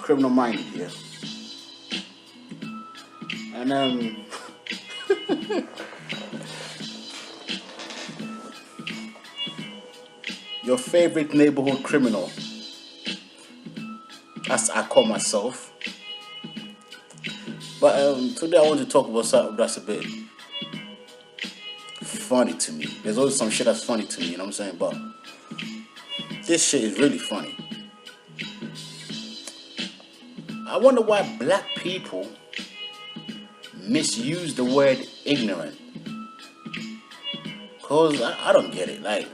criminal minded, yeah. And your favorite neighborhood criminal, as I call myself. But today I want to talk about something that's a bit funny to me. There's always some shit that's funny to me, you know what I'm saying? But this shit is really funny. I wonder why black people misuse the word ignorant. Cause I don't get it. Like,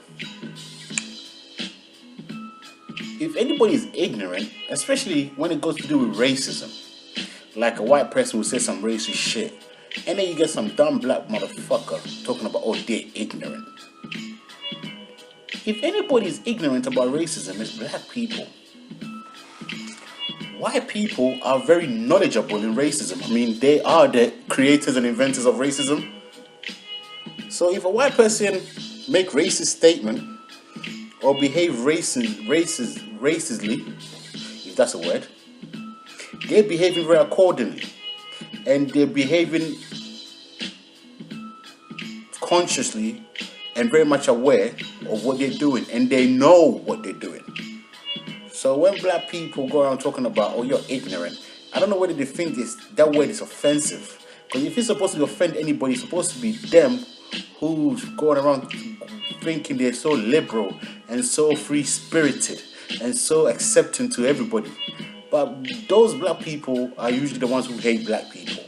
if anybody is ignorant, especially when it goes to do with racism, like a white person will say some racist shit, and then you get some dumb black motherfucker talking about, oh, they're ignorant. If anybody is ignorant about racism, it's black people. White people are very knowledgeable in racism. I mean, they are the creators and inventors of racism. So if a white person make racist statement or behave racistly, if that's a word, they're behaving very accordingly, and they're behaving consciously and very much aware of what they're doing, and they know what they're doing. So when black people go around talking about, oh, you're ignorant, I don't know whether they think that word is offensive. Because if it's supposed to offend anybody, it's supposed to be them who's going around thinking they're so liberal and so free-spirited and so accepting to everybody. But those black people are usually the ones who hate black people.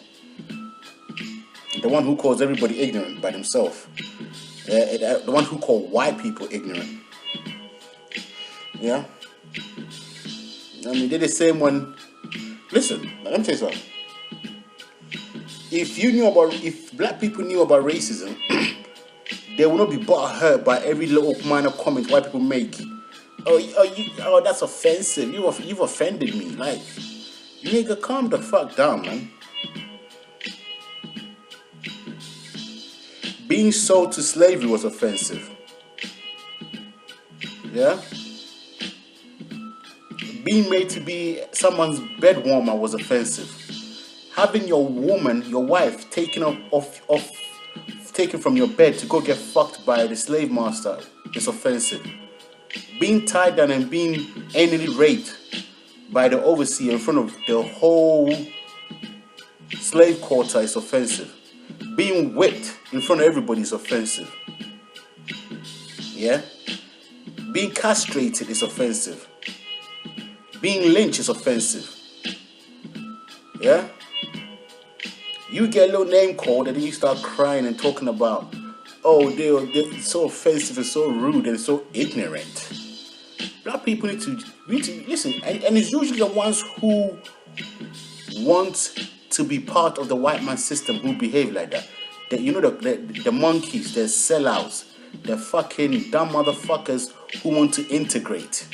The one who calls everybody ignorant by themselves. The one who call white people ignorant. Yeah? I mean, they're the same one. Listen, let me tell you something. If black people knew about racism, they would not be hurt by every little minor comment white people make. Oh, that's offensive. You've offended me. Like, nigga, calm the fuck down, man. Being sold to slavery was offensive. Yeah? Being made to be someone's bed warmer was offensive. Having your woman, your wife, taken from your bed to go get fucked by the slave master is offensive. Being tied down and being anally raped by the overseer in front of the whole slave quarter is offensive. Being whipped in front of everybody is offensive. Yeah? Being castrated is offensive. Being lynched is offensive. Yeah? You get a little name called and then you start crying and talking about, oh, they're so offensive and so rude and so ignorant. Black people need to listen, and it's usually the ones who want to be part of the white man system who behave like that. The monkeys, the sellouts, the fucking dumb motherfuckers who want to integrate.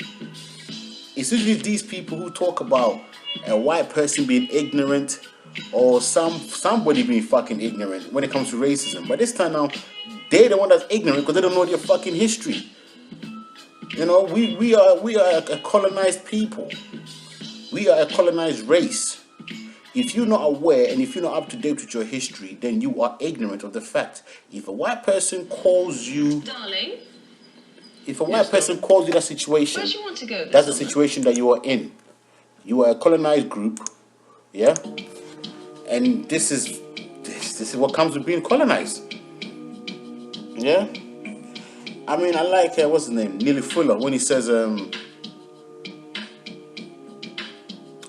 It's usually these people who talk about a white person being ignorant or somebody being fucking ignorant when it comes to racism. But this time now, they're the one that's ignorant because they don't know their fucking history. You know, we are a colonized people. We are a colonized race. If you're not aware and if you're not up to date with your history, then you are ignorant of the fact. If a white person calls you, darling, if a white person calls you that situation, where do you want to go that's the situation that you are in. You are a colonized group, yeah, and this is what comes with being colonized. Yeah, I mean, I like what's his name, Neely Fuller, when he says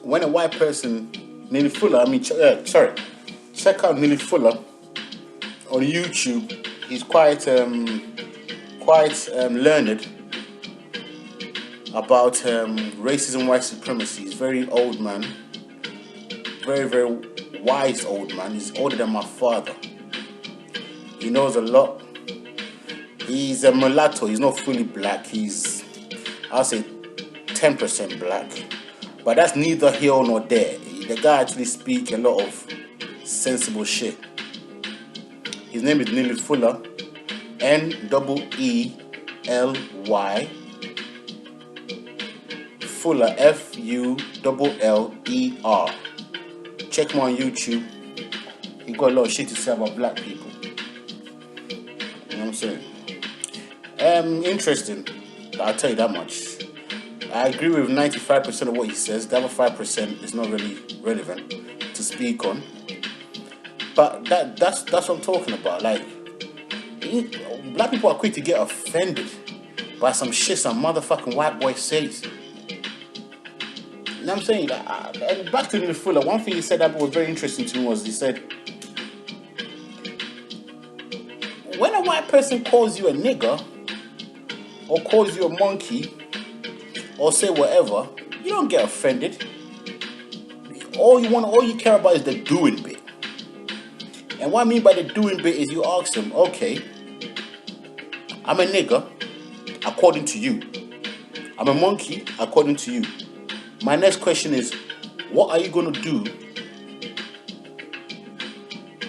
when a white person, Neely Fuller, I mean, check out Neely Fuller on YouTube. He's quite learned about racism, white supremacy. He's very old man, very, very wise old man. He's older than my father. He knows a lot. He's a mulatto. He's not fully black. He's, I'll say, 10% black. But that's neither here nor there. The guy actually speaks a lot of sensible shit. His name is Neely Fuller. Neely Fuller, Fuller. Check him on YouTube. He got a lot of shit to say about black people. You know what I'm saying? Interesting. I'll tell you that much. I agree with 95% of what he says. The other 5% is not really relevant to speak on. But that's what I'm talking about. Like, black people are quick to get offended by some shit some motherfucking white boy says. You know what I'm saying? And back to the Fuller, one thing he said that was very interesting to me was he said, when a white person calls you a nigger, or calls you a monkey, or say whatever, you don't get offended. All you care about is the doing bit. And what I mean by the doing bit is you ask them, okay, I'm a nigger, according to you. I'm a monkey, according to you. My next question is, what are you going to do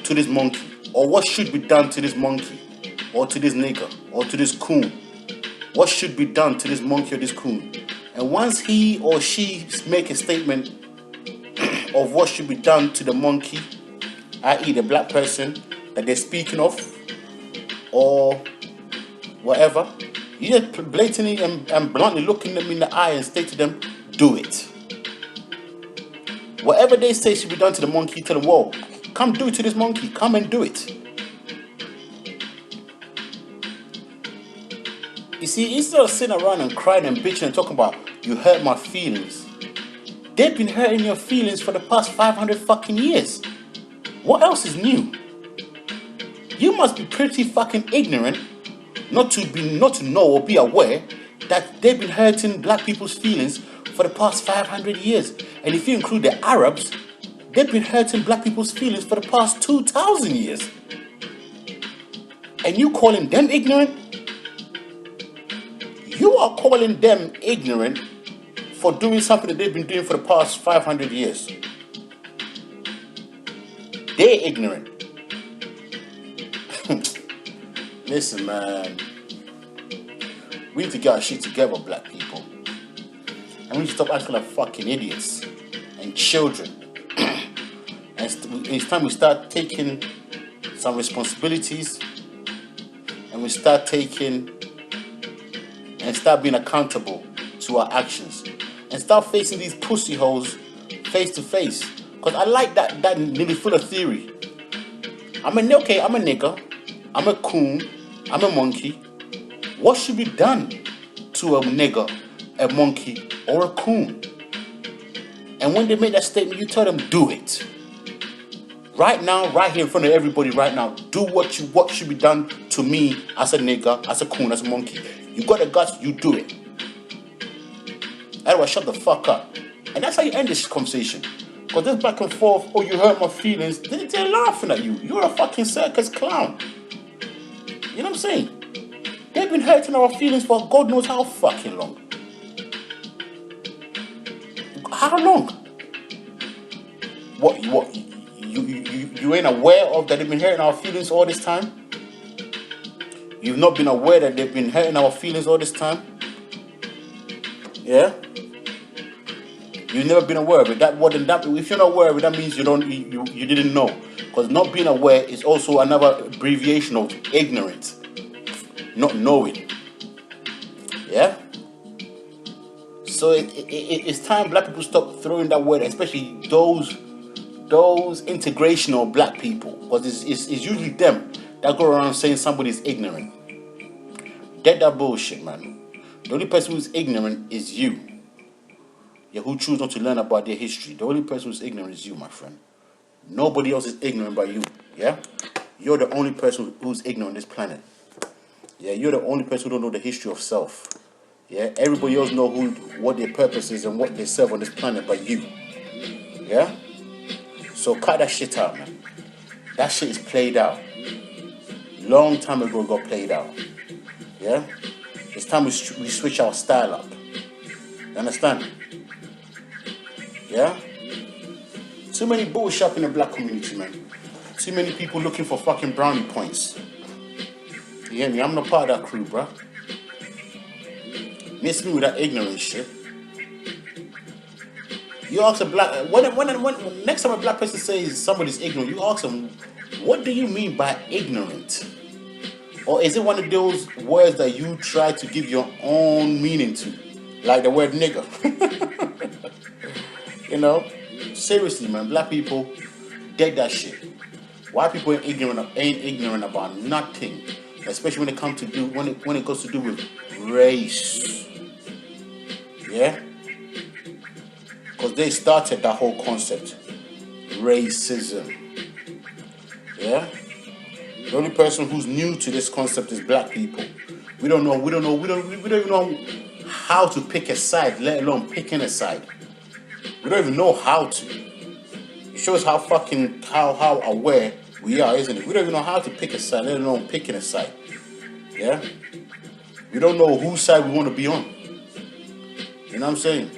to this monkey? Or what should be done to this monkey? Or to this nigger? Or to this coon? What should be done to this monkey or this coon? And once he or she make a statement of what should be done to the monkey, i.e. the black person that they're speaking of, or whatever, you just blatantly and bluntly looking them in the eye and state to them, do it. Whatever they say should be done to the monkey, tell them, whoa, come do it to this monkey, come and do it. You see, instead of sitting around and crying and bitching and talking about, you hurt my feelings, they've been hurting your feelings for the past 500 fucking years. What else is new? You must be pretty fucking ignorant not to know or be aware that they've been hurting black people's feelings for the past 500 years. And if you include the Arabs, they've been hurting black people's feelings for the past 2,000 years. And you calling them ignorant? You are calling them ignorant for doing something that they've been doing for the past 500 years. They're ignorant. Listen, man. We need to get our shit together, black people. And we need to stop acting like fucking idiots and children. And it's time we start taking some responsibilities, and we start being accountable to our actions, and start facing these pussy holes face to face. Because I like that nearly full of theory. I'm a nigger, I'm a coon, I'm a monkey. What should be done to a nigger, a monkey, or a coon? And when they make that statement, you tell them, do it. Right now, right here in front of everybody right now, do what should be done to me as a nigger, as a coon, as a monkey. You got the guts, you do it. Otherwise, shut the fuck up. And that's how you end this conversation. Because this back and forth, oh, you hurt my feelings, they're laughing at you. You're a fucking circus clown. You know what I'm saying? They've been hurting our feelings for God knows how fucking long. How long? What, you ain't aware of that they've been hurting our feelings all this time? You've not been aware that they've been hurting our feelings all this time? Yeah? You've never been aware of it. If you're not aware of it, that means you didn't know. Because not being aware is also another abbreviation of ignorance. Not knowing. Yeah? So it's time black people stop throwing that word, especially those integrational black people. Because it's usually them that go around saying somebody's ignorant. Dead that bullshit, man. The only person who's ignorant is you. Yeah, who choose not to learn about their history. The only person who's ignorant is you, my friend. Nobody else is ignorant but you. Yeah? You're the only person who's ignorant on this planet. Yeah, you're the only person who don't know the history of self. Yeah? Everybody else know what their purpose is and what they serve on this planet but you. Yeah? So cut that shit out, man. That shit is played out. Long time ago it got played out. Yeah? It's time we switch our style up. You understand? Yeah? Too many bullshit up in the black community, man. Too many people looking for fucking brownie points. You hear me? I'm not part of that crew, bruh. Miss me with that ignorant shit. You ask a black when next time a black person says somebody's ignorant, you ask them, what do you mean by ignorant? Or is it one of those words that you try to give your own meaning to, like the word nigger? You know, seriously, man, black people dead that shit. White people ain't ignorant about nothing, especially when it comes to do when it goes to do with race. Yeah, because they started that whole concept, racism. Yeah, the only person who's new to this concept is black people. We don't know. We don't even know how to pick a side, let alone picking a side. We don't even know how to. It shows how fucking how aware we are, isn't it? We don't even know how to pick a side, let alone picking a side. Yeah? We don't know whose side we want to be on. You know what I'm saying?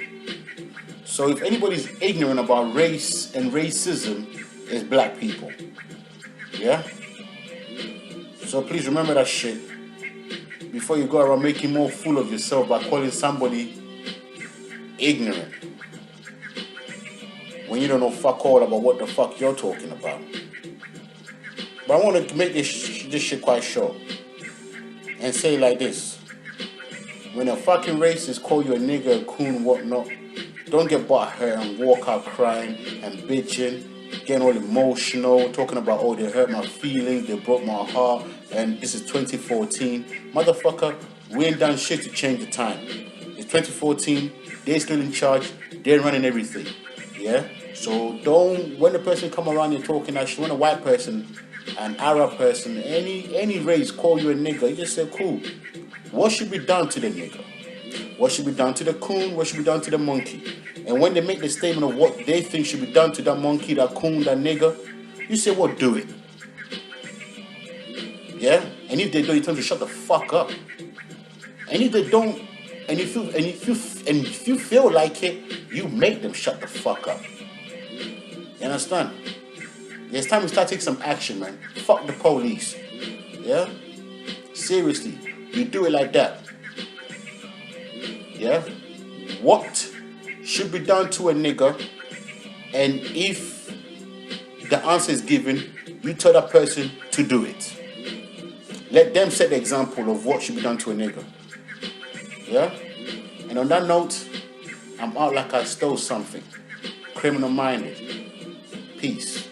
So if anybody's ignorant about race and racism, it's black people. Yeah? So please remember that shit before you go around making more fool of yourself by calling somebody ignorant when you don't know fuck all about what the fuck you're talking about. But I want to make this shit quite short and say it like this. When a fucking racist call you a nigger, a coon, whatnot, don't get butthurt and walk out crying and bitching, getting all emotional, talking about, oh, they hurt my feelings, they broke my heart, and this is 2014. Motherfucker, we ain't done shit to change the time. It's 2014, they're still in charge, they're running everything. Yeah? So don't, when the person come around and talking that shit, when a white person, an Arab person, any race call you a nigger, you just say, cool. What should be done to the nigger? What should be done to the coon? What should be done to the monkey? And when they make the statement of what they think should be done to that monkey, that coon, that nigger, you say, well, do it. Yeah? And if they don't, you tell them to shut the fuck up. And if they don't, and if you feel like it, you make them shut the fuck up. You understand? It's time we start taking some action, man. Fuck the police. Yeah? Seriously. You do it like that. Yeah? What should be done to a nigger? And if the answer is given, you tell that person to do it. Let them set the example of what should be done to a nigger. Yeah? And on that note, I'm out like I stole something. Criminal minded. Peace.